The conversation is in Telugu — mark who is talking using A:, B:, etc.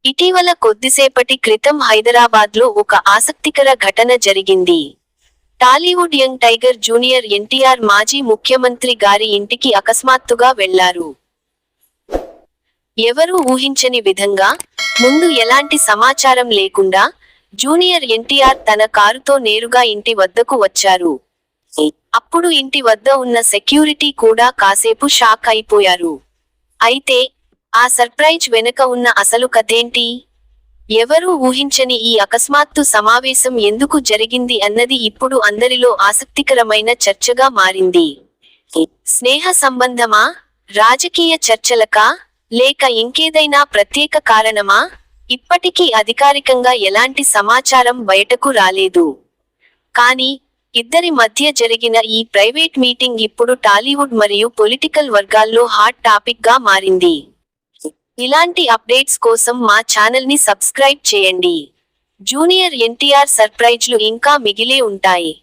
A: ఇటీవల కొద్దిసేపటి క్రితం హైదరాబాద్లో ఒక ఆసక్తికర ఘటన జరిగింది. Tollywood young tiger junior NTR మాజీ ముఖ్యమంత్రి గారి ఇంటికి అకస్మాత్తుగా వెళ్లారు. ఎవరూ ఊహించని విధంగా, ముందు ఎలాంటి సమాచారం లేకుండా, జూనియర్ ఎన్టీఆర్ తన కారుతో నేరుగా ఇంటి వద్దకు వచ్చారు. అప్పుడు ఇంటి వద్ద ఉన్న సెక్యూరిటీ కూడా కాసేపు షాక్ అయిపోయారు. అయితే, ఆ సర్ప్రైజ్ వెనుక ఉన్న అసలు కథేంటి? ఎవరూ ఊహించని ఈ అకస్మాత్తు సమావేశం ఎందుకు జరిగింది అన్నది ఇప్పుడు అందరిలో ఆసక్తికరమైన చర్చగా మారింది. స్నేహ సంబంధమా? రాజకీయ చర్చలకా? లేక ఇంకేదైనా ప్రత్యేక కారణమా? ఇప్పటికీ అధికారికంగా ఎలాంటి సమాచారం బయటకు రాలేదు. కానీ, ఇద్దరి మధ్య జరిగిన ఈ ప్రైవేట్ మీటింగ్ ఇప్పుడు టాలీవుడ్ మరియు పొలిటికల్ వర్గాల్లో హాట్ టాపిక్ గా మారింది. ఇలాంటి అప్డేట్స్ కోసం మా ఛానల్ని సబ్స్క్రైబ్ చేయండి. జూనియర్ ఎన్టీఆర్ సర్ప్రైజ్లు ఇంకా మిగిలే ఉంటాయి.